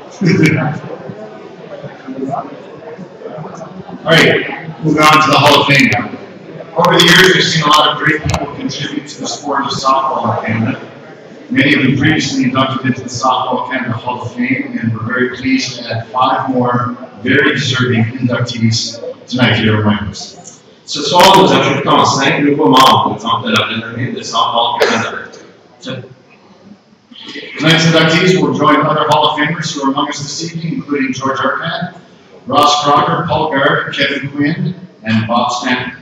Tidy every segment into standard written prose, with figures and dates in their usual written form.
All right, moving on to the Hall of Fame now. Over the years, we've seen a lot of great people contribute to the sport of softball in Canada. Many of them previously inducted into the Softball Canada Hall of Fame, and we're very pleased to add 5 more very deserving inductees tonight here at Williams. Ce soir, nous ajoutons 5 nouveaux membres au centre de la renommée de Softball Canada. Tonight's inductees will join other Hall of Famers who are among us this evening, including George Arcad, Ross Crocker, Paul Gard, Kevin Quinn, and Bob Stanton.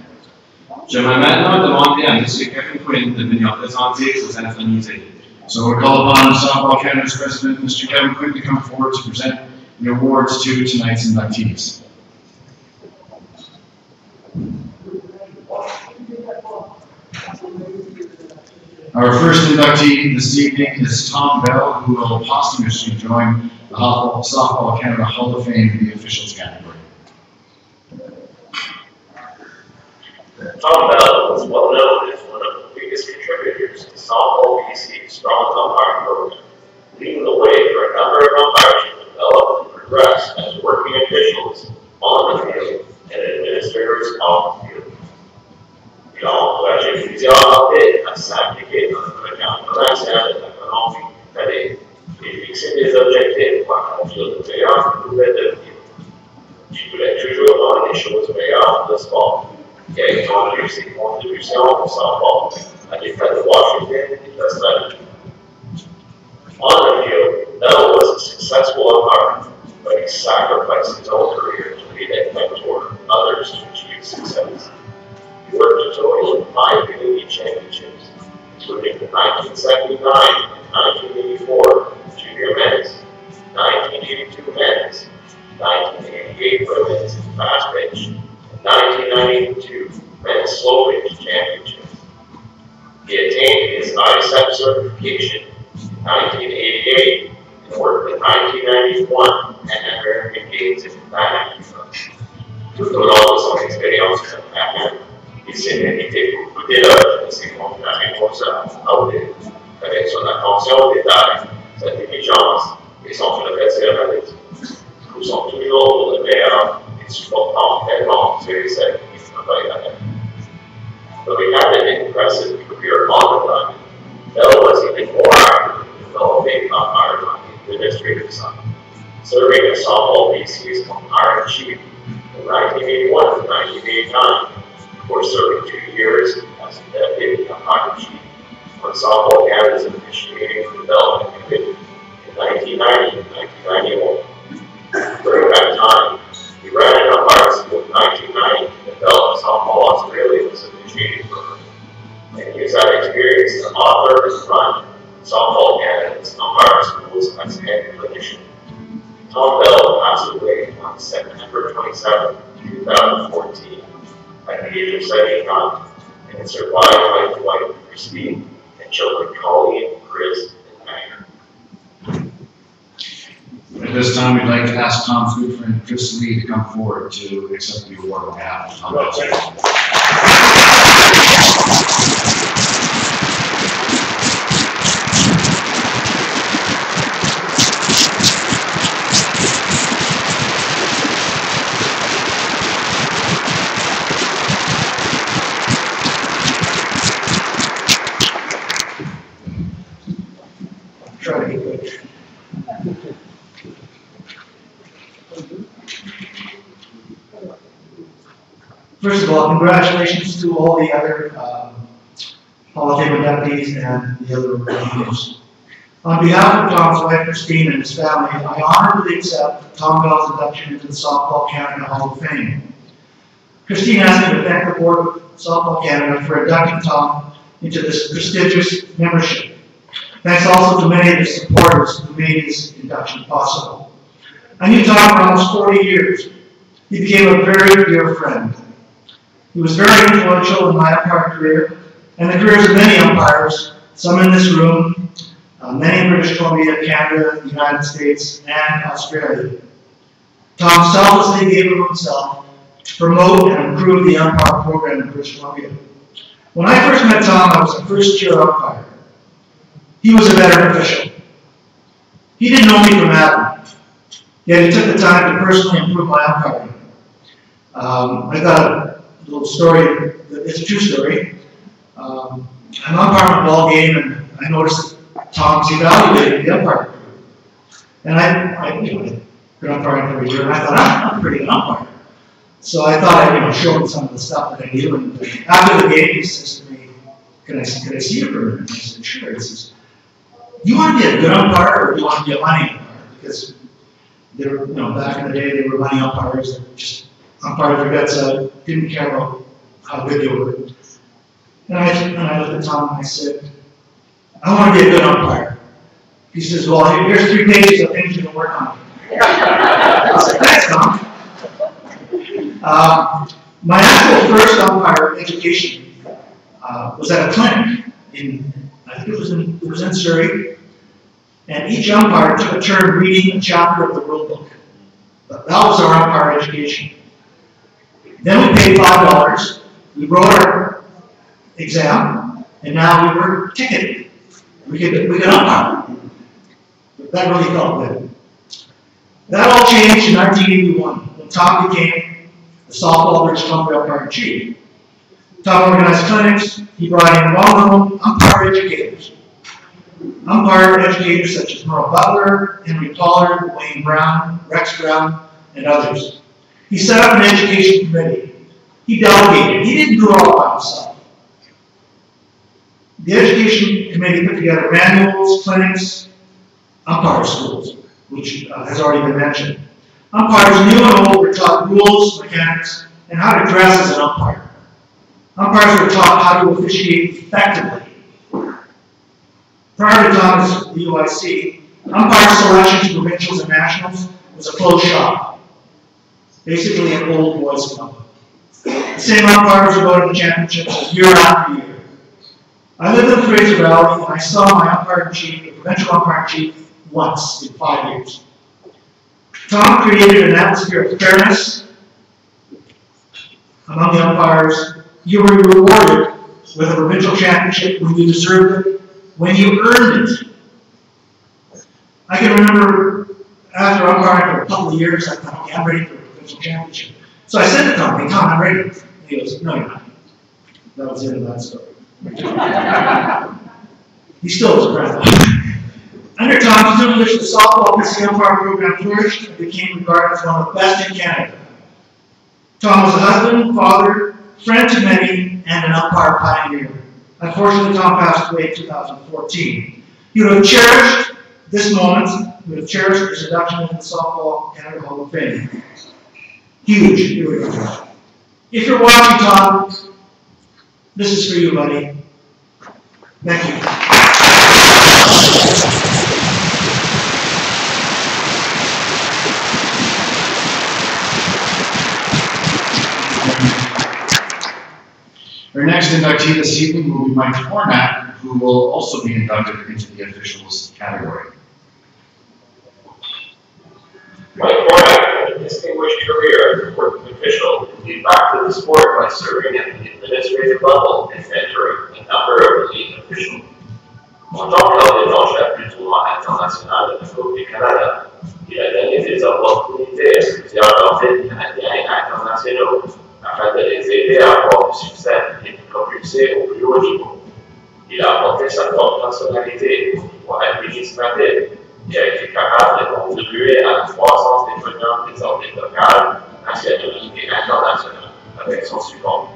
Je vais maintenant demander à M. Kevin Quinn de venir présenter ses infonisés. So we'll call upon Softball Canada's president, Mr. Kevin Quinn, to come forward to present the awards to tonight's inductees. Our first inductee this evening is Tom Bell, who will posthumously join the Softball Canada Hall of Fame in the officials category. Tom Bell is well known as one of the biggest contributors to Softball BC's strong umpiring program, leading the way for a number of umpires to develop and progress as working officials on the field and administrators off the field. J'ai plusieurs appels à s'impliquer dans le programme commercial de la Colombie-Britannique et fixer des objectifs pour accomplir de meilleures nouvelles de vie. Je voulais toujours rendre les choses meilleures de sport, qui a étendu ses contributions au softball à l'État de Washington et d'Australie. On the field, Bell was a successful umpire, but he sacrificed his own career to lead and mentor others to achieve success. He worked a total of 5 community championships, including the 1979 and 1984 junior men's, 1982 men's, 1988 women's fast pitch, and 1992 men's slow pitch championships. He attained his ISEP certification in 1988 and worked in 1991 and American Games in Vancouver. Tout au long de son expérience comme parent, il s'est mérité beaucoup d'éloges de ses responsables avec son attention aux détails, sa diligence et son professionnalisme. Nous sommes toujours pour le meilleur et supportons tellement ceux et celles qui travaillent avec. Though he had an impressive career on the run, Bell was even more active in developing umpires on the administrative side, serving as Softball BC's umpire-in-chief from 1981 to 1989. Before serving 2 years as deputy umpire-in-chief on Softball Canada's Officiating and Development Committee in 1990 and 1991. During that time, he ran an umpire school in 1990 to develop Softball Australia's officiating program, and used that experience to author and run Softball Canada's umpire schools as head clinician. Tom Bell passed away on September 27, 2014. At the age of 79, and is survived by his wife, Christine, and children Colleen, Chris, and Megan. At this time, we'd like to ask Tom's good friend Chris Lee to come forward to accept the award on behalf of Tom Bell. First of all, congratulations to all the other Hall of Fame inductees and the other recruits. On behalf of Tom's wife, Christine, and his family, I honorably accept Tom Bell's induction into the Softball Canada Hall of Fame. Christine asked me to thank the board of Softball Canada for inducting Tom into this prestigious membership. Thanks also to many of the supporters who made his induction possible. I knew Tom for almost 40 years. He became a very dear friend. He was very influential in my umpire career and the careers of many umpires, some in this room, many in British Columbia, Canada, the United States, and Australia. Tom selflessly gave of himself to promote and improve the umpire program in British Columbia. When I first met Tom, I was a first-year umpire. He was a veteran official. He didn't know me from Adam. Yet he took the time to personally improve my umpiring. I got a little story, it's a true story. I'm umpiring a ball game and I noticed that Tom's evaluating the umpire. And I've been umpiring for a year and I thought, I'm a pretty good umpire. So I thought I'd show him some of the stuff that I knew. And after the game, he says to me, can I see you for a minute? I said, sure. He says, you want to be a good umpire or do you want to be a money umpire? Because they were, back in the day, they were money umpires that just umpired their guts out, didn't care about how good they were. And I looked at Tom and I said, I want to be a good umpire. He says, well, here's 3 pages of things you can work on. I said, thanks, Tom. My actual first umpire education was at a clinic I think it was in Surrey, and each umpire took a turn reading a chapter of the rule book. That was our umpire education. Then we paid $5. We wrote our exam, and now we were ticketed. We could umpire. That really felt good. That all changed in 1981 when Tom became the softball British Columbia umpire-in-chief. Tom organized clinics. He brought in well-known umpire educators. Umpire educators such as Merle Butler, Henry Pollard, Wayne Brown, Rex Brown, and others. He set up an education committee. He delegated. He didn't do it all by himself. The education committee put together manuals, clinics, umpire schools, which has already been mentioned. Umpires new and old were taught rules, mechanics, and how to dress as an umpire. Umpires were taught how to officiate effectively. Prior to Tom's UIC, umpire selection to provincials and nationals was a closed shop, basically an old boys club. The same umpires would go to the championships year after year. I lived in the Fraser Valley and I saw my umpire-in-chief, the provincial umpire-in-chief, once in 5 years. Tom created an atmosphere of fairness among the umpires. You were rewarded with a provincial championship when you deserved it, when you earned it. I can remember after umpiring for a couple of years, I thought, okay, I'm ready for a provincial championship. So I said to Tom, hey, Tom, I'm ready. And he goes, no, you're not. That was the end of that story. He still was proud. Under Tom's tutelage, the softball PC umpire program flourished and became regarded as one of the best in Canada. Tom was a husband, father, friend to many, and an umpire pioneer. Unfortunately, Tom passed away in 2014. He would have cherished this moment, he would have cherished his induction into the Softball Canada Hall of Fame. Huge. If you're watching, Tom, this is for you, buddy. Thank you. Our next inductee this evening will be Mike Format, who will also be inducted into the officials category. Mike Format had a distinguished career as a working official who gave back to the sport by serving at the administrative level and mentoring a number of elite officials. En tant qu'ordinateur du tournoi international de Coupe du Canada, il a donné des opportunités à plusieurs athlètes canadiens et internationaux afin de les aider à avoir du succès et de propulser au plus haut niveau. Il a apporté sa propre personnalité au niveau administratif et a été capable de contribuer à la croissance des finances des orbites locales, nationales et internationales avec son support.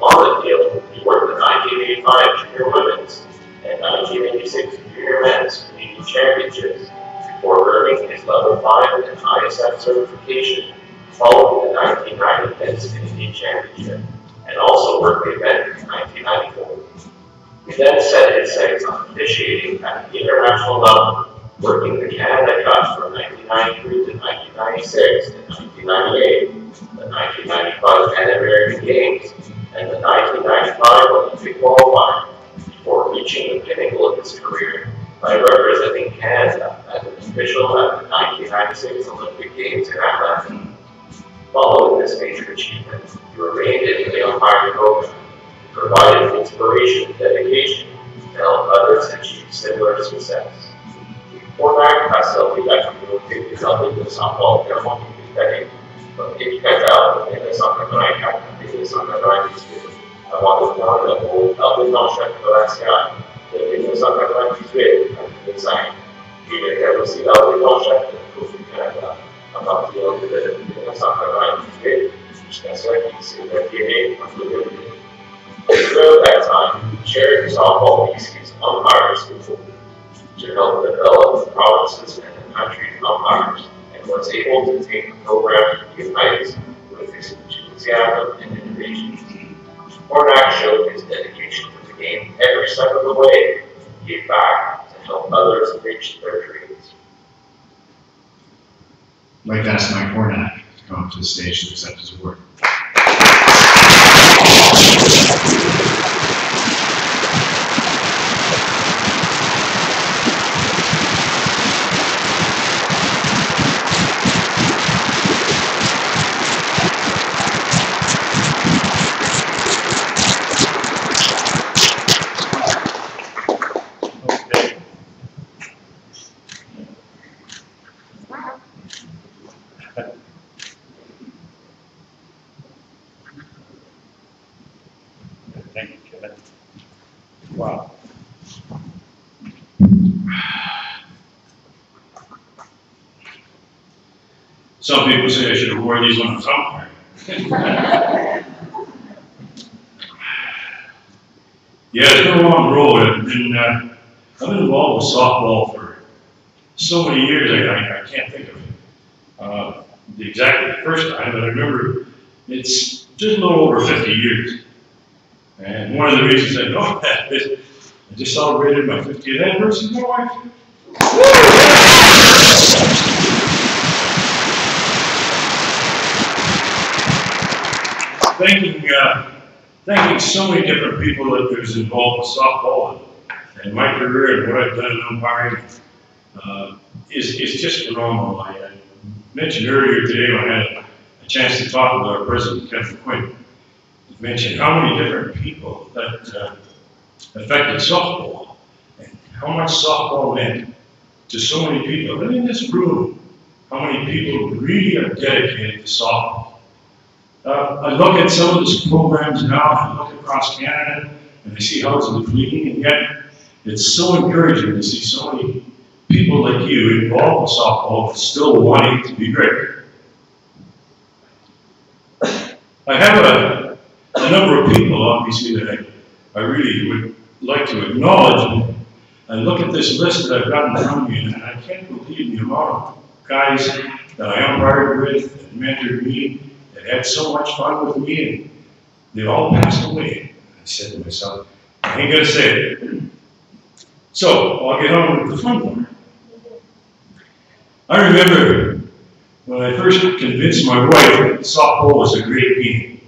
On the field, he worked the 1985 Junior Women's and 1986 Junior Men's Canadian Championships before earning his Level 5 and ISF certification following the 1990 Men's Canadian Championship, and also worked the event in 1994. He then set his sights on officiating at the international level, working the Canada Cup from 1993 to 1996 and 1998, the 1995 Pan American Games, and the 1995 Olympic qualifier, before reaching the pinnacle of his career by representing Canada as an official at the 1996 Olympic Games in Atlanta. Following this major achievement, he remained in the umpiring program, provided inspiration and dedication to help others achieve similar success. Fortnite passou a ligar com o utilizador do São Paulo, que é uma diferente. Ele quer dar a direção campeonato, a direção campeonato a moda ou a direção campeonato, a direção campeonato a design, e a velocidade da direção campeonato, a partir da direção campeonato extensão que se requer a fluidez. Throughout that time, shared softball PCs umpires to help develop the provinces and the country's umpires, and was able to take the program to new heights with his enthusiasm and innovation. Hornak showed his dedication to the game every step of the way, gave back to help others reach their dreams. I'd like to ask Mike Hornak to come up to the stage to accept his award. Thank you, Kevin. Wow. Some people say I should have worn these when I was umpire. Yeah, it's been a long road. I've been involved with softball for so many years, I can't think of exactly the first time, but I remember it's just a little over 50 years. And one of the reasons I know that is I just celebrated my 50th anniversary with my wife. Thanking so many different people that was involved with softball and my career and what I've done in umpiring is just phenomenal. I mentioned earlier today when I had a chance to talk with our president, Kevin Quinn, he mentioned how many different people that affected softball and how much softball meant to so many people. And in this room, how many people really are dedicated to softball. I look at some of the programs now, I look across Canada, and I see how it's depleting, and yet it's so encouraging to see so many people like you involved with softball still wanting to be great. I have a number of people, obviously, that I really would like to acknowledge. And I look at this list that I've got in front of me, and I can't believe the amount of guys that I umpired with, that mentored me, that had so much fun with me, and they all passed away. I said to myself, I ain't gonna say it. So I'll get on with the fun part. I remember when I first convinced my wife that softball was a great game.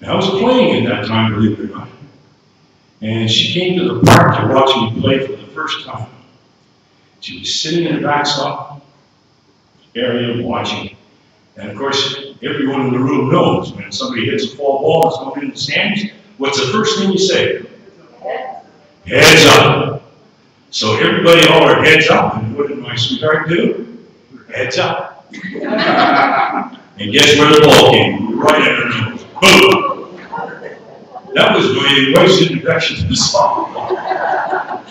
And I was playing at that time, believe it or not. And she came to the park to watch me play for the first time. She was sitting in the backstop area watching. And of course, everyone in the room knows when somebody hits a foul ball that's going in the stands, what's the first thing you say? Heads up. So everybody hollered heads up, and what did my sweetheart do? Heads up. And guess where the ball came? Right at her nose. Boom. That was my wife's introduction to the softball.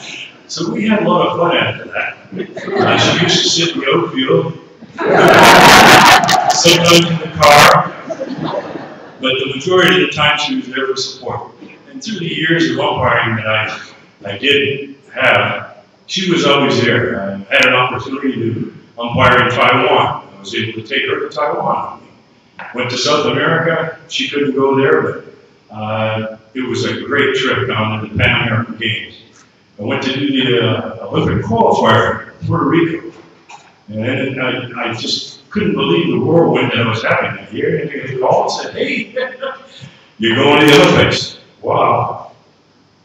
So we had a lot of fun after that. She used to sit in the outfield, sometimes in the car, but the majority of the time she was there for support. And through the years of umpiring that I did have, she was always there. I had an opportunity to umpire in Taiwan. I was able to take her to Taiwan. Went to South America. She couldn't go there, but it was a great trip down to the Pan American Games. I went to do the Olympic qualifier in Puerto Rico. And I just couldn't believe the whirlwind that I was having that year. And they called and said, hey, you're going to the Olympics. Wow.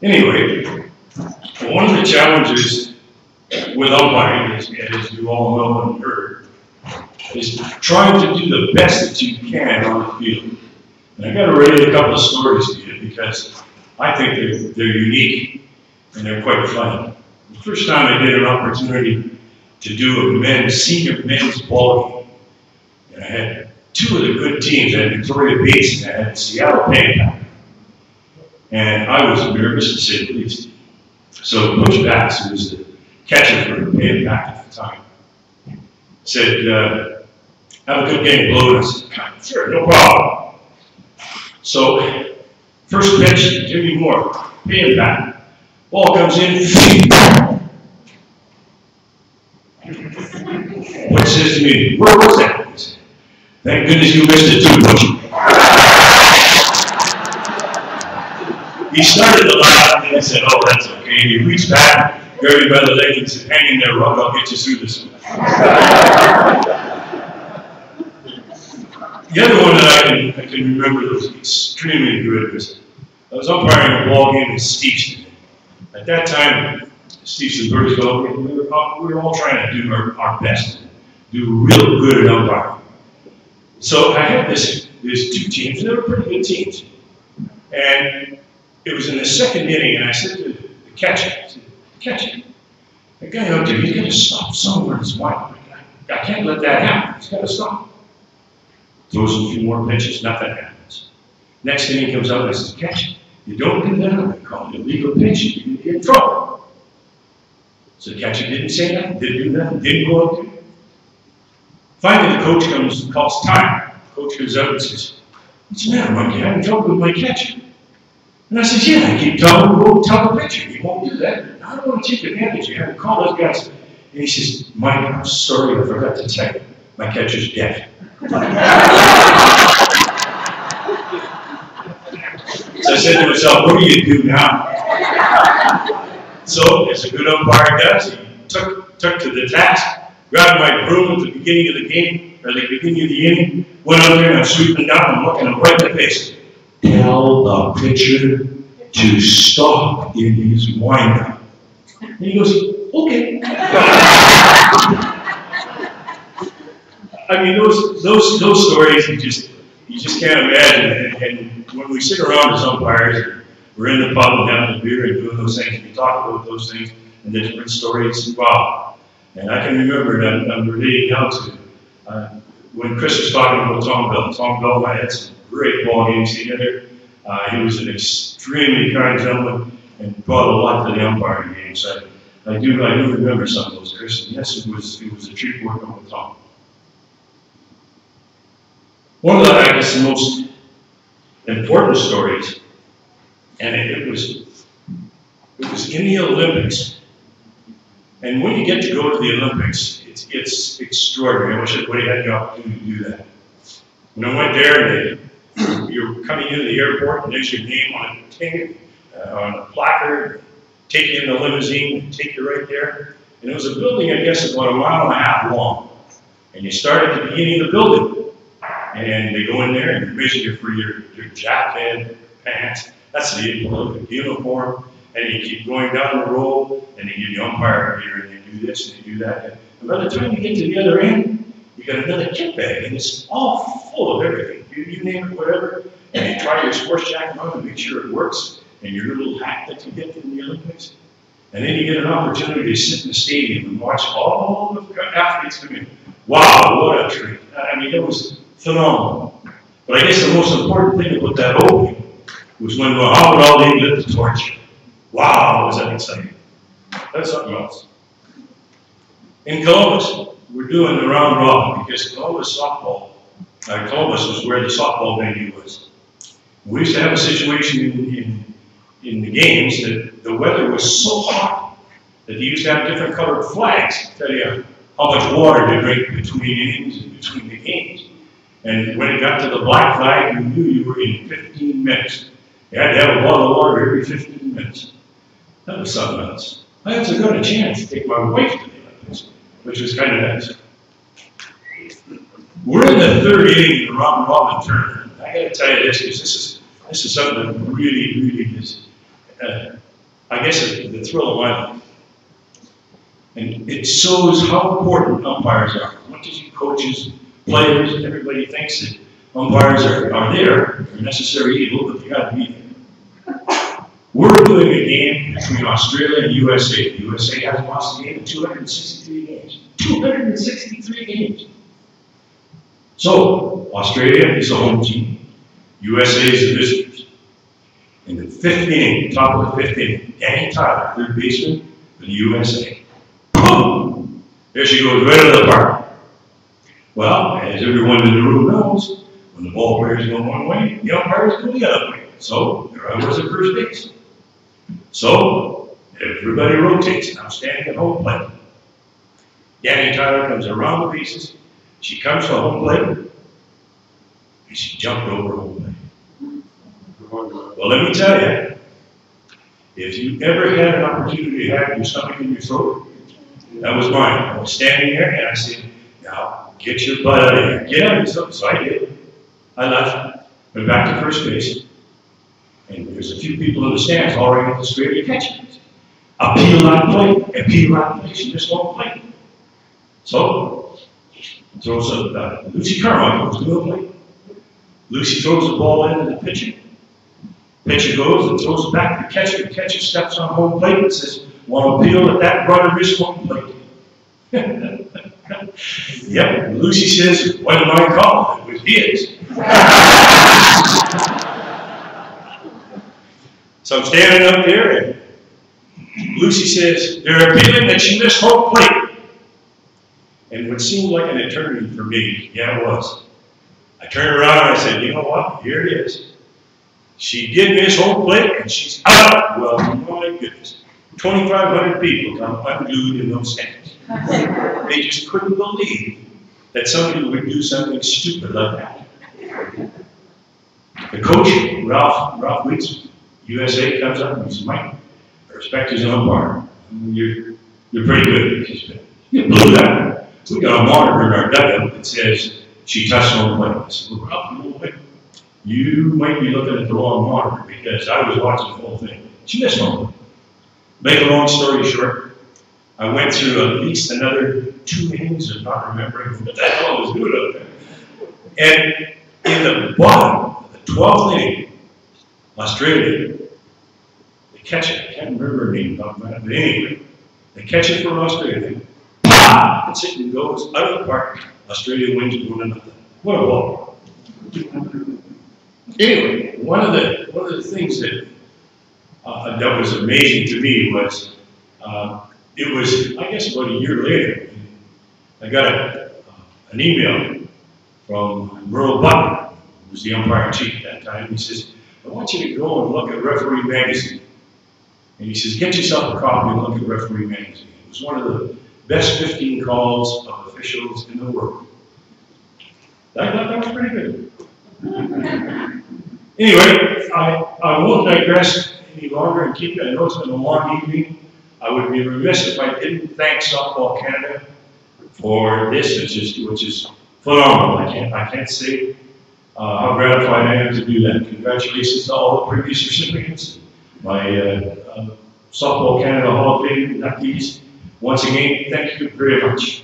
Anyway, one of the challenges with umpiring, as you all know and heard, is trying to do the best that you can on the field. And I got to relate a couple of stories to you because I think they're unique and they're quite funny. The first time I did an opportunity to do a senior men's ball game. And I had two of the good teams. I had Victoria Basin and I had Seattle Payback. And I was nervous to say the least. So Coach Bass, who was the catcher for Payback at the time, said, have a good game, Blue. I said, sure, no problem. So, first pitch, Jimmy Moore, Payback. Ball comes in, What says to me, where was that? He said, thank goodness you missed it too, Coach. He started to laugh and then he said, oh, that's okay. He reached back, grabbed me by the leg and said, hang in there, Rob, I'll get you through this one. The other one that I can remember that was extremely good was I was umpiring a ball game in Steveston. At that time, Steveston, Burnsville, we were all trying to do our best, do real good at umpiring. So I had these two teams, and they were pretty good teams. And it was in the second inning, and I said to the catcher, the guy out there, he's got to stop somewhere in his mind. I can't let that happen. He's got to stop. Throws a few more pitches, nothing happens. Next inning comes out and I says, catch it. You don't do that, I'm going to call it illegal pitch, you can get in trouble. So the catcher didn't say nothing, didn't do nothing, didn't go out there. Finally, the coach comes and calls time. The coach comes out and says, what's the matter, Mike? You're having trouble with my catcher. And I says, yeah, I keep telling him, go tell the pitcher. He won't do that. I don't want to take advantage. You have to call those guys. And he says, Mike, I'm sorry, I forgot to tell you. My catcher's dead. So I said to myself, what do you do now? So, as a good umpire does, he took to the task, grabbed my broom at the beginning of the game, or the beginning of the inning, went out there and I'm sweeping down and looking him right in the face. Tell the pitcher to stop in his windup. And he goes, okay. I mean, those stories you just can't imagine. And when we sit around as umpires, we're in the pub and having a beer and doing those things, we talk about those things and the different stories. Wow. And I can remember that I'm relating now to when Chris was talking about Tom Bell. Tom Bell and I had some great ball games together. He was an extremely kind gentleman and brought a lot to the umpiring games. I do remember some of those, Chris. And yes, it was a treat working with Tom. One of the, I guess, the most important stories, and it was in the Olympics. And when you get to go to the Olympics, it's extraordinary. I wish everybody had the opportunity to do that. When I went there, you're coming into the airport, and there's your name on a ticket, on a placard, take you in the limousine, take you right there. And it was a building, I guess, about 1.5 miles long. And you start at the beginning of the building. And they go in there and measure you for your jacket, pants. That's the Olympic uniform. And you keep going down the road, and they give you umpire gear, and you do this, and you do that. And by the time you get to the other end, you got another kit bag, and it's all full of everything. You name it, whatever. And you try your sports jacket on to make sure it works, and your little hat that you get from the Olympics. And then you get an opportunity to sit in the stadium and watch all the athletes come in. Wow, what a treat. I mean, it was phenomenal. But I guess the most important thing about that opening was when Muhammad Ali lit the torch. Wow, was that exciting. That's something else. In Columbus, we're doing the round robin because Columbus was where the softball venue was. We used to have a situation in the games that the weather was so hot that they used to have different colored flags to tell you how much water to drink between innings and between the games. And when it got to the black flag, you knew you were in 15 minutes. You had to have a bottle of water every 15 minutes. That was something else. I also got a chance to take my wife to the Olympics, which was kind of nice. We're in the third inning of the round robin tournament. I got to tell you this, because this is something that really, really is, I guess, the thrill of my life. And it shows how important umpires are. As much as you coaches, players, everybody thinks that umpires are there, they're necessary evil, but they got to be there. We're doing a game between Australia and USA. The USA has lost the game in 263 games. 263 games. So, Australia is the home team. USA is the visitors. In the fifth inning, top of the fifth inning, Danny Tyler, third baseman for the USA. Boom! There she goes, right out of the park. Well, as everyone in the room knows, when the ball players go one way, the umpires go the other way. So, there I was at first base. So, everybody rotates, and I'm standing at home plate. Danny Tyler comes around the bases. She comes to home plate, and she jumped over home plate. Well, let me tell you, if you ever had an opportunity to have your stomach in your throat, that was mine. I was standing there, and I said, now, get your butt out of here. Get out of your throat. So I did. I left, went back to first base, and there's a few people in the stands all right at the straight to catch it. Appeal on plate, appeal on plate, she just won't play. So, throws Lucy Carmichael was going to play. Lucy throws the ball into the pitcher. Pitcher goes and throws it back to the catcher. The catcher steps on home plate and says, "Want to appeal at that runner is home plate." Yep, Lucy says, "What did I call it? It was his." So I'm standing up there, and Lucy says, "They're appealing that she missed home plate." And what seemed like an eternity for me, yeah, it was. I turned around and I said, "You know what? Here it is. She did miss home plate, and she's out." Well, my goodness. 2,500 people come unglued in those stands. They just couldn't believe that somebody would do something stupid like that. The coach, Ralph Weeks, USA, comes up and he says, "Mike, I respect you as an umpire. You're pretty good." He said, "You blew that. We got a monitor in our dugout that says she touched home plate." I said, "Well, Ralph, you might be looking at the wrong monitor because I was watching the whole thing. She missed home plate." Make a long story short, I went through at least another 2 innings of not remembering what the hell I was doing up there. And in the bottom of the 12th inning, Australia, they catch it. I can't remember her name, but anyway, they catch it for Australia. It's it and goes out of the park. Australia wins 1-0. What a ball! Anyway, one of the things that was amazing to me was it was, I guess, about a year later. I got an email from Merle Butler, who was the umpire chief at that time. He says, "I want you to go and look at Referee Magazine." And he says, "Get yourself a copy and look at Referee Magazine." It was one of the best 15 calls of officials in the world. I thought that was pretty good. Anyway, I won't digress any longer and keep it. I know it's been a long evening. I would be remiss if I didn't thank Softball Canada for this, which is phenomenal. I can't say how gratified I am to do that. Congratulations to all the previous recipients, my Softball Canada Hall of Fame inductees. Once again, thank you very much.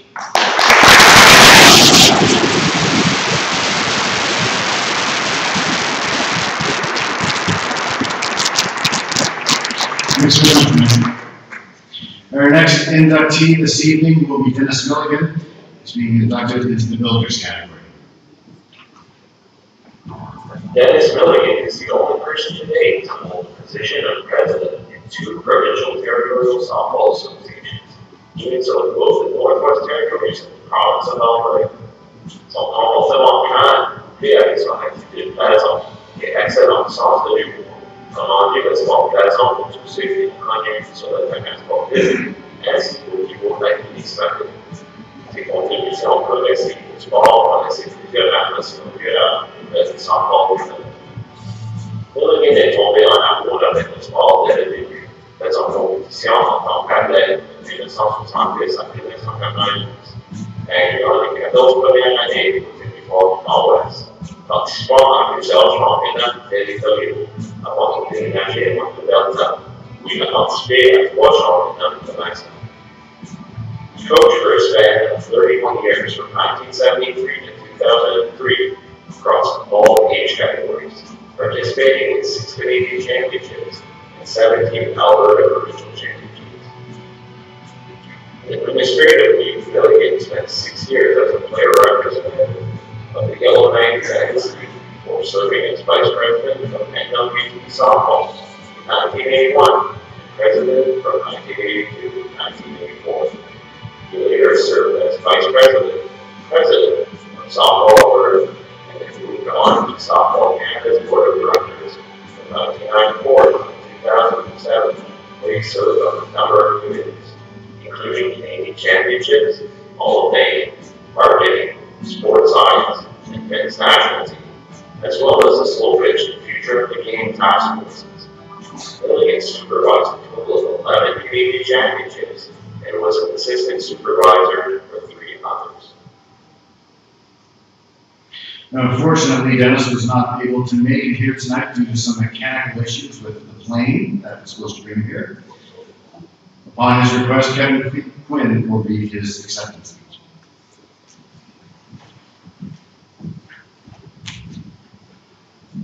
Our next inductee this evening will be Dennis Milligan. He's being inducted into the Builders category. Dennis Milligan is the only person to date to hold the position of president in 2 provincial territorial softball associations, doing so in both the Northwest Territories and the province of Alberta. Son comportement calme, fait avec son attitude plaisante et excellent sens de l'humour. Comment dire respect plaisant pour tous ceux qui ont connu sur le terrain sportif, ainsi qu'au niveau administratif. Ses contributions progressives au sport ont laissé plusieurs impressions durables mais sans fortune. Milligan est tombé en amour avec le sport dès le début, faisant compétition en tant qu'athlète de 1970 à 1992, incluant les 14 premières années au territoire du Nord-Ouest, participant à plusieurs championnats territoriaux avant de déménager à Montreal, où il a participé à 3 championnats de province. He coached for a span of 31 years from 1973 to 2003 across all age categories, participating in 6 Canadian championships and 17 Alberta Regional Championships. Administratively, Milligan spent 6 years as a player representative of the Yellowknife Dynasty before serving as vice president of NWT softball in 1981 and president from 1982 to 1984. He later served as vice president of softball Alberta, and then moved on to Softball Canada's board of directors from 1994 to 2007, where he served on a number of committees, including Canadian Championships, Hall of Fame, marketing, sports science, and men's national team, as well as the slow pitch and future of the game task forces. Milligan supervised a total of 11 Canadian championships and was an assistant supervisor for 3 others. Now, unfortunately, Dennis was not able to make it here tonight due to some mechanical issues with the plane that was supposed to bring him here. Upon his request, Kevin Quinn will read his acceptance speech.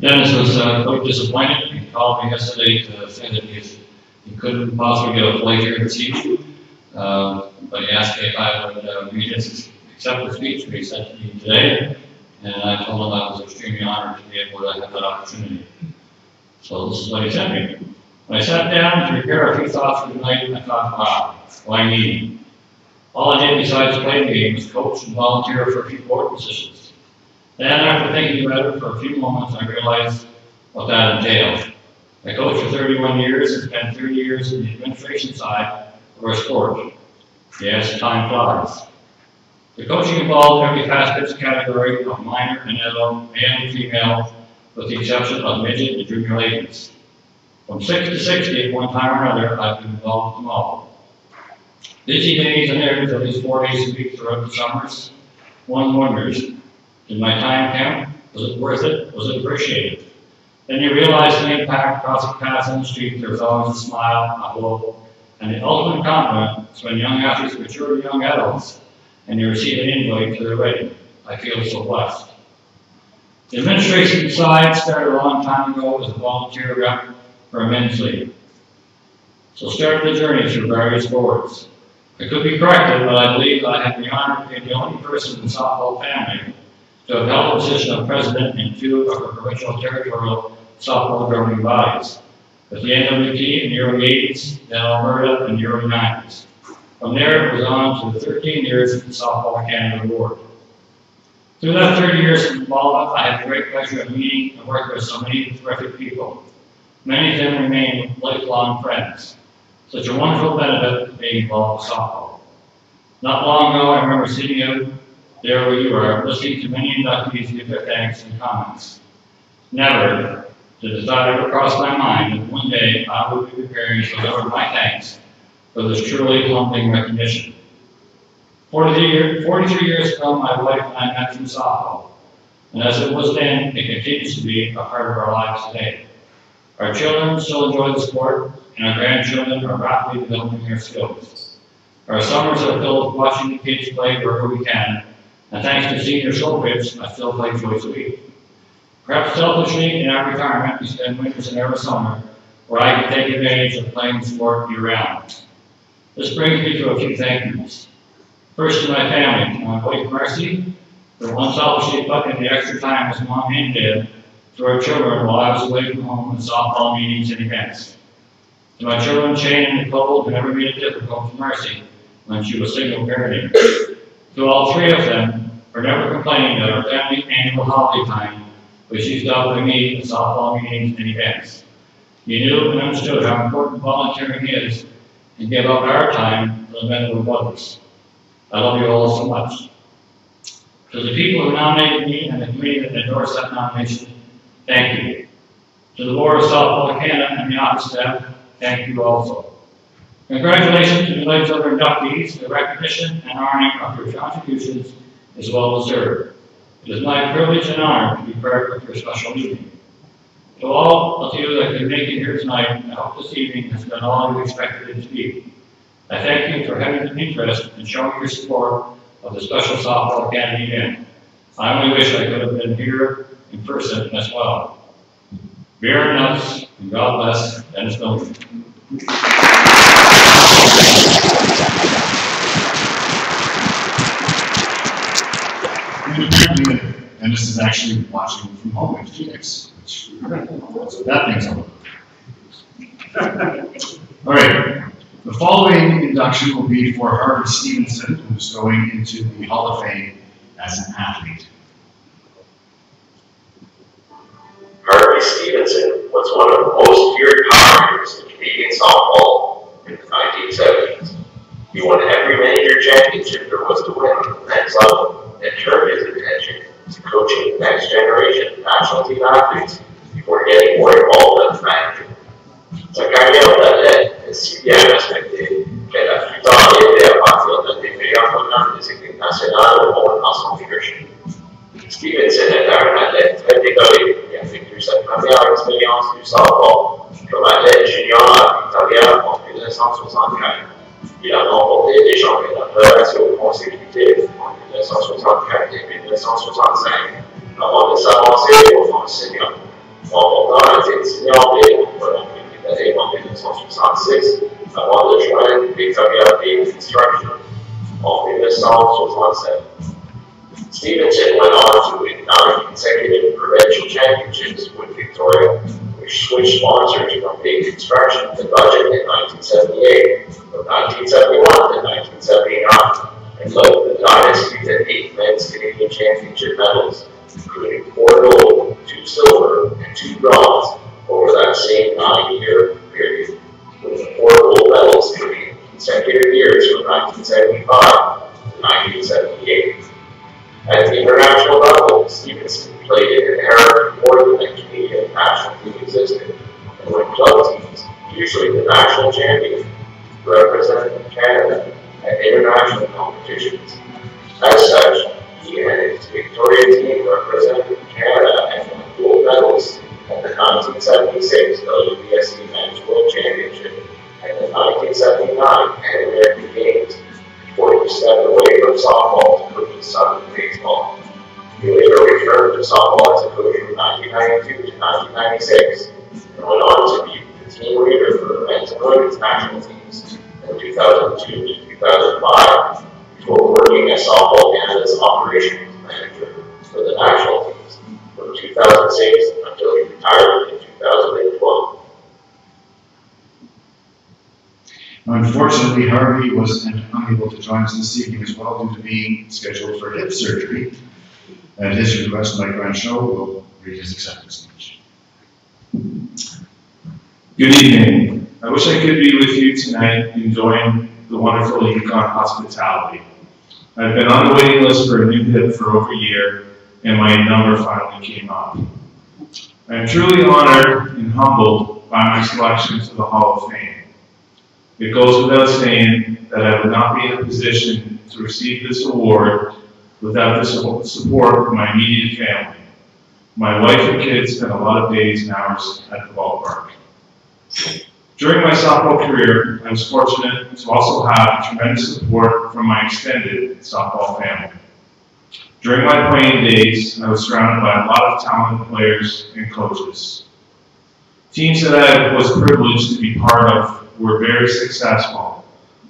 Dennis was quite disappointed. He called me yesterday to say that he couldn't possibly get a flight here this evening, but he asked me if I would read his acceptance speech, which he sent to me today, and I told him I was extremely honored to be able to have that opportunity. So this is what he sent me. When I sat down to prepare a few thoughts for tonight, I thought, wow, why me? All I did besides play the game was coach and volunteer for a few board positions. Then, after thinking about it for a few moments, I realized what that entailed. I coached for 31 years and spent 30 years in the administration side of our sport. Yes, time flies. The coaching involved every fast pitch category of minor and adult, male and female, with the exception of midget and junior ladies. From 6 to 60 at one time or another, I've been involved with them all. Busy days and hours, at least 4 days a week throughout the summers. One wonders, did my time count? Was it worth it? Was it appreciated? Then you realize the impact crossing paths on the street. There's always a smile, a hope, and the ultimate compliment is when young athletes mature to young adults and you receive an invite to their wedding. I feel so blessed. The administration side started a long time ago as a volunteer rep for a men's league. So started the journey through various boards. I could be corrected, but I believe I have the honor of being the only person in the softball family to have held the position of president in 2 of our provincial territorial softball governing bodies, with the NWT in the early 80s, then Alberta in the early 90s. From there, it was on to 13 years at the Softball Canada Board. Through that 30 years of involvement, I had the great pleasure of meeting and working with so many terrific people. Many of them remain lifelong friends. Such a wonderful benefit of being involved with softball. Not long ago, I remember sitting out there where you are, listening to many inductees give their thanks and comments. Never did the thought ever cross my mind that one day I would be preparing to deliver my thanks for this truly humbling recognition. 43 years ago, my wife and I met through softball, and as it was then, it continues to be a part of our lives today. Our children still enjoy the sport, and our grandchildren are rapidly developing their skills. Our summers are filled with watching the kids play wherever we can, and thanks to senior slow pitch, I still play twice a week. Perhaps selfishly, in our retirement, we spend winters in Arizona, where I can take advantage of playing the sport year-round. This brings me to a few thank yous. First to my family, to my wife Marcy, for unselfishly putting the extra time as mom and dad to our children while I was away from home in softball meetings and events. To my children, Shane and Nicole, who never made it difficult for Marcy when she was single parenting. To all 3 of them, for never complaining that our family annual holiday time was used up by me at softball meetings and events. You knew and understood how important volunteering is and give up our time for the benefit of others. I love you all so much. To the people who nominated me and the committee that endorsed that nomination, thank you. To the Board of Softball Canada and the office staff, thank you also. Congratulations to the latest other inductees. The recognition and honoring of your contributions is well deserved. It is my privilege and honor to be part of your special meeting. To all of you that could make it here tonight, I hope this evening has been all you expected it to be. I thank you for having an interest and showing your support of the Special Softball Canada event. I only wish I could have been here in person as well. Very much, and God bless Dennis Miller. And this is actually watching from home in Phoenix, which so that thing's all All right, the following induction will be for Harvey Stevenson, who's going into the Hall of Fame as an athlete. Harvey Stevenson was one of the most feared commentators in Canadian softball in the 1970s. He won every major championship there was to win at the next level and turned his attention to coaching the next generation of national team athletes before getting more involved as manager. Sa carrière d'athlète est si bien respectée qu'elle a plus tard aidé à partir d'un des meilleurs programmes des équipes nationales au monde en son leadership. Stevenson est un athlète très décoré qui a vécu sa première expérience du softball comme athlète junior à Victoria en 1964. Il a remporté des championnats provinciaux consécutifs en 1964 et 1965 avant de s'avancer au fond senior, remportant un titre senior B pour la première année en 1966 avant de joindre Victoria Bay Construction en 1967. Stevenson went on to win 9 consecutive provincial championships with Victoria, which switched sponsors from Bay Construction to Budget in 1978, from 1971 to 1979, and led the dynasty to 8 men's Canadian championship medals, including 4 gold, 2 silver, and 2 bronze over that same 9-year period, with the 4 gold medals coming in consecutive years from 1975 to 1978. At the international level, Stevenson played in an era before the Canadian national team existed, and when club teams, usually the national champion, represented Canada at international competitions. As such, he and his Victoria team represented Canada and won gold medals at the 1976 WBSC Men's World Championship and the 1979 Pan American Games, before he stepped away from softball to coach his son in baseball. He later returned to softball as a coach from 1992 to 1996 and went on to be the team leader for the men's and women's national teams from 2002 to 2005 before working as Softball Canada's operations manager for the national teams from 2006 until he retired in 2012. Unfortunately, Harvey was unable to join us this evening as well due to being scheduled for hip surgery. At his request, Mike Rancho will read his acceptance speech. Good evening. I wish I could be with you tonight enjoying the wonderful Yukon hospitality. I've been on the waiting list for a new hip for over a year, and my number finally came up. I am truly honored and humbled by my selection to the Hall of Fame. It goes without saying that I would not be in a position to receive this award without the support of my immediate family. My wife and kids spent a lot of days and hours at the ballpark. During my softball career, I was fortunate to also have tremendous support from my extended softball family. During my playing days, I was surrounded by a lot of talented players and coaches. Teams that I was privileged to be part of were very successful.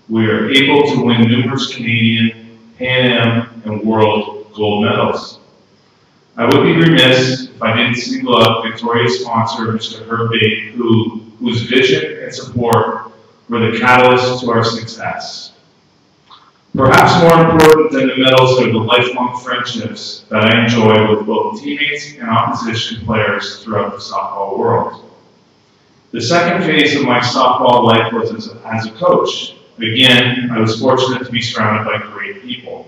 We were able to win numerous Canadian, Pan Am, and World gold medals. I would be remiss if I didn't single out Victoria's sponsor, Mr. Herb Bate, whose vision and support were the catalyst to our success. Perhaps more important than the medals are the lifelong friendships that I enjoy with both teammates and opposition players throughout the softball world. The second phase of my softball life was as a coach. Again, I was fortunate to be surrounded by great people.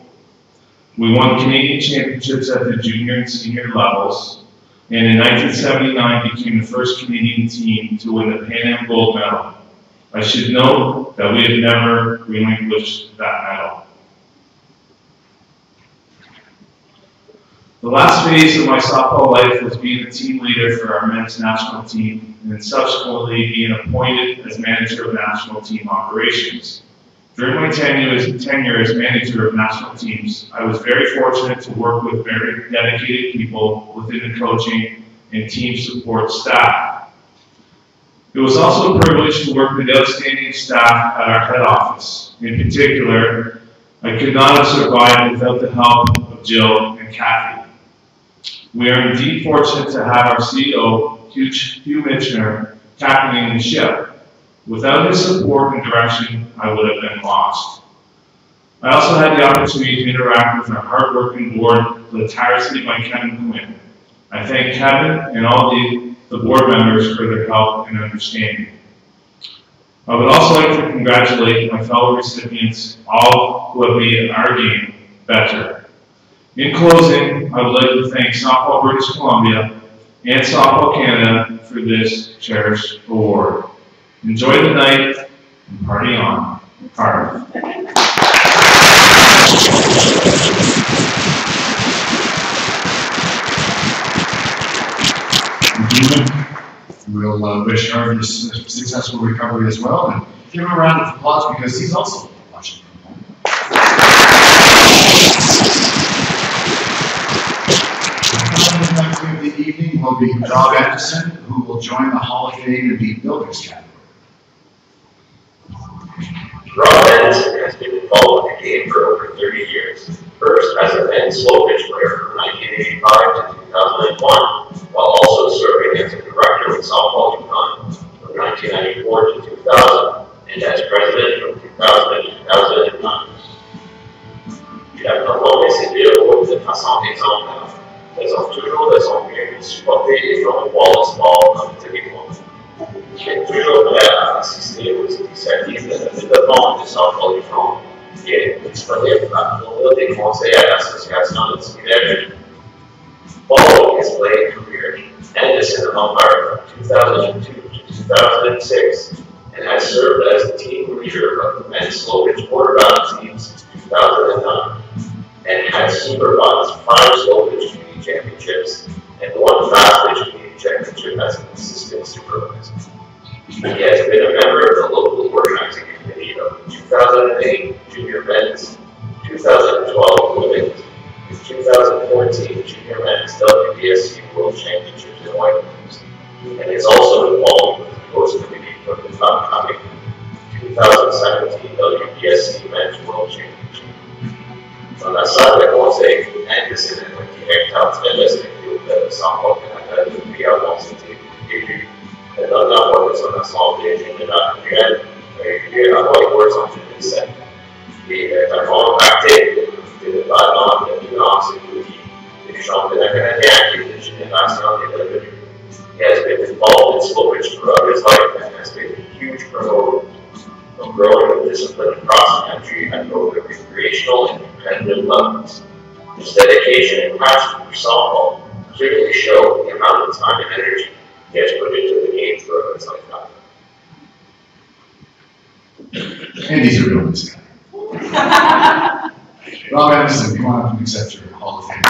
We won Canadian championships at the junior and senior levels, and in 1979 became the first Canadian team to win the Pan Am gold medal. I should note that we have never relinquished that medal. The last phase of my softball life was being the team leader for our men's national team and subsequently being appointed as manager of national team operations. During my tenure as manager of national teams, I was very fortunate to work with very dedicated people within the coaching and team support staff. It was also a privilege to work with the outstanding staff at our head office. In particular, I could not have survived without the help of Jill and Kathy. We are indeed fortunate to have our CEO, Hugh Mitchner, captaining the ship. Without his support and direction, I would have been lost. I also had the opportunity to interact with our hardworking board led tirelessly by Kevin Quinn. I thank Kevin and all the board members for their help and understanding. I would also like to congratulate my fellow recipients, all who have made our game better. In closing, I would like to thank Softball British Columbia and Softball Canada for this cherished award. Enjoy the night and party on. Hard. We'll wish Harvey a successful recovery as well, and give him a round of applause because he's also watching from home. Of the evening will be Rob Anderson, who will join the Hall of Fame in the Builders category. Rob Anderson has been involved with the game for over 30 years, first as a men's slow pitch player from 1985 to 2001, while also serving as a director with Softball Yukon from 1994 to 2000, and as president from 2000 to 2009. Il a performé ses vidéos de façon exemplaire, faisant toujours de son mieux de supporter et promouvoir le sport dans le territoire. Il est toujours prêt à assister aux initiatives de développement du Softball Yukon, qui est disponible à fournir des conseils à l'association de Tibet. Following his playing career, Anderson umpired from 2002 to 2006 and has served as the team leader of the men's slow pitch quarter bound team since 2009 and has supervised 5 slow pitch community championships and 1 fast pitch community championship as an assistant supervisor. He has been a member of the local organizing committee of the 2008 Junior Men's, 2012 Women's, and 2014 Junior Men's WBSC World Championships in Whitehorse, and is also involved with the host committee for the upcoming 2017 WBSC Men's World Championship. Dans la salle de conseil, Anderson est le directeur très respecté de Softball Canada depuis avoir été élu et notamment de son assemblée générale annuelle régulière à Whitehorse en 2007. Il est un membre actif de développement de finance et d'outils du championnat canadien qui est de génération des revenus. He has been involved in slow pitch throughout his life and has been a huge promoter of growing the discipline across the country at both the recreational and competitive levels. His dedication and passion for softball clearly show the amount of time and energy he has put into the game throughout his lifetime. And he's a real nice guy. Rob Anderson, come on up and accept your Hall of Fame.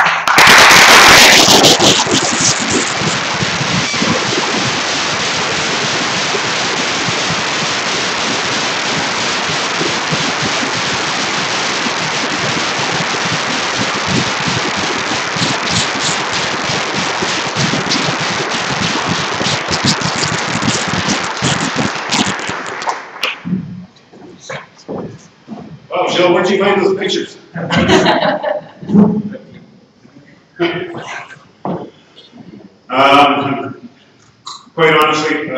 Oh, Jill, where'd you find those pictures? Quite honestly,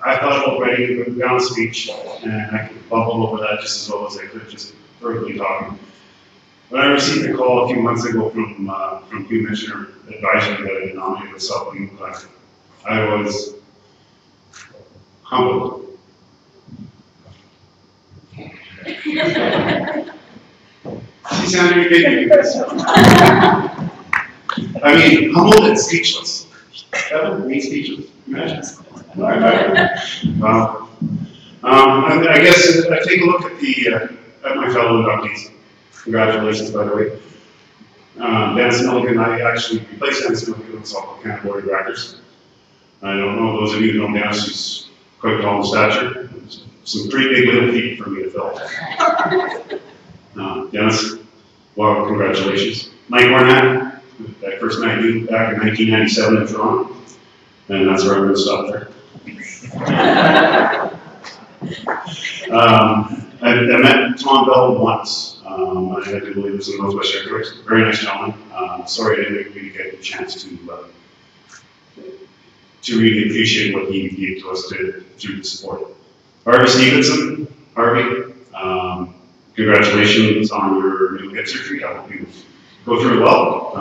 I thought about writing a down speech, and I could bubble over that just as well as I could, just verbally talking. When I received a call a few months ago from Hugh Mitchner advising me that I had nominated myself on UConn, I was humbled. She sounded ridiculous. I mean, humbled and speechless. That would be speechless. Imagine. I guess I take a look at my fellow inductees. Congratulations, by the way. Dennis Milligan, I actually replaced Dennis Milligan on the Softball Canada Board of Directors. I don't know those of you who know Dennis, he's quite tall in stature. Some pretty big little feet for me to fill. Dennis, well, congratulations. Mike Barnett, I first met you back in 1997 in Toronto. And that's where I'm going to stop there. I met Tom Bell once. I believe it was in Northwest Airways. Very nice gentleman. Sorry I didn't really get the chance to really appreciate what he gave to us through the support. Harvey Stevenson, Harvey, congratulations on your new hip surgery. I hope you go through it well.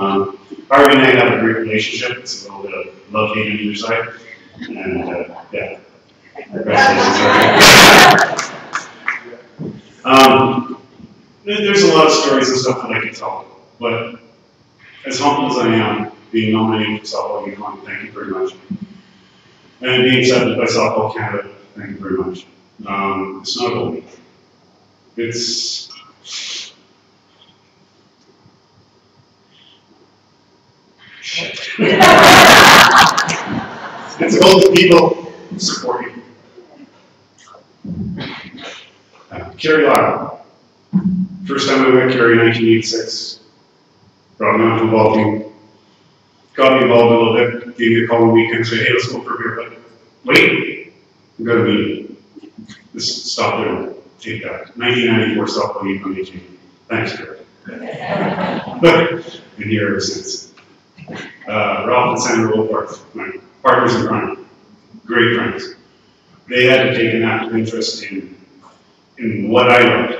Harvey and I have a great relationship. It's a little bit of love-hate on either side. And yeah, congratulations, Harvey. There's a lot of stories and stuff that I could tell, but as humble as I am, being nominated for Softball UConn, thank you very much. And being accepted by Softball Canada, thank you very much. It's not about me. It's it's about the people who support you. Kerry Lyle. First time I met Kerry in 1986. Brought me on the football team. Got me involved a little bit. Gave me a call on the weekend and said, hey, let's go for a beer. But wait, I'm going to meet. Just stop there. Take that. 1994 Softball UConn team. Thanks, Kerry. But been here ever since. Ralph and Sandra Wolfart, my partners in crime, great friends. They had to take an active interest in what I learned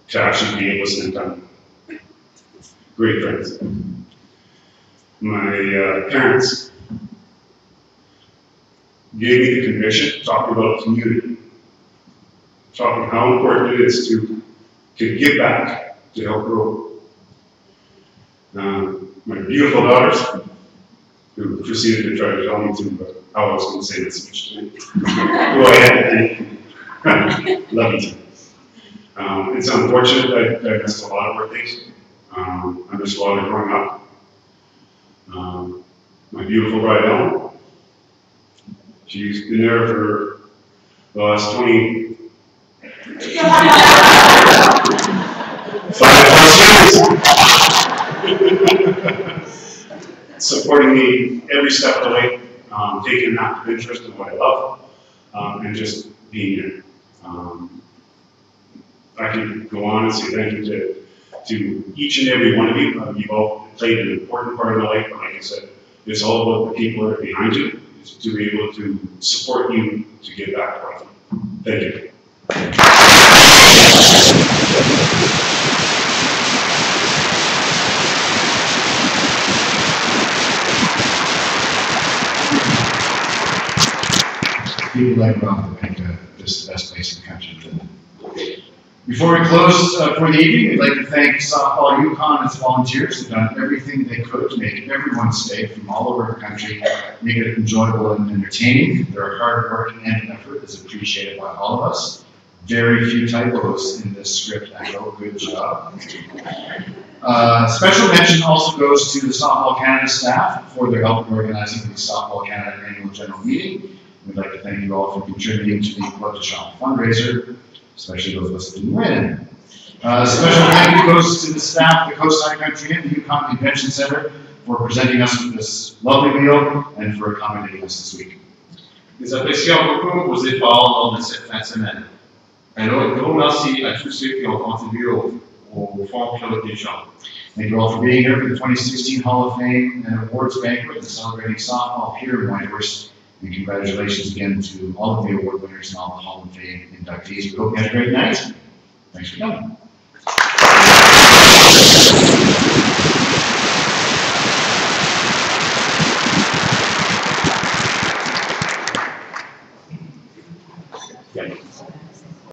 to actually be able to spend time. Great friends. My parents gave me the conviction, talking about community, talking how important it is to give back, to help grow. My beautiful daughters, who proceeded to try to tell me to how I was going to say this speech tonight, who I had to thank. Love you too. It's unfortunate that I missed a lot of birthdays. I missed a lot of growing up. My beautiful bride Ellen, she's been there for the last 5+ years. Supporting me every step of the way, taking an active interest in what I love, and just being there. I can go on and say thank you to each and every one of you. You've all played an important part of my life, but like I said, it's all about the people that are behind you, to be able to support you to give back to life. Thank you. People like Ralph think this is the best place in the country to live. Before we close for the evening, we'd like to thank Softball UConn and its volunteers who've done everything they could to make everyone stay from all over the country, make it enjoyable and entertaining. Their hard work and effort is appreciated by all of us. Very few typos in this script, I know. Good job. Special mention also goes to the Softball Canada staff for their help in organizing the Softball Canada Annual General Meeting. We'd like to thank you all for contributing to the Club de Champ fundraiser, especially those of us that didn't win. Special thank you goes to the staff of the Coastside Country Inn, the UConn Convention Center, for presenting us with this lovely meal and for accommodating us this week. Nous apprécions beaucoup vos efforts lors de cette fin de semaine. Un gros merci à tous ceux qui ont contribué au Fonds Claude Deschamps. Thank you all for being here for the 2016 Hall of Fame and Awards Banquet and celebrating softball here in Whitehorse. And congratulations again to all of the award winners and all the Hall of Fame inductees. We hope you had a great night. Thanks for coming.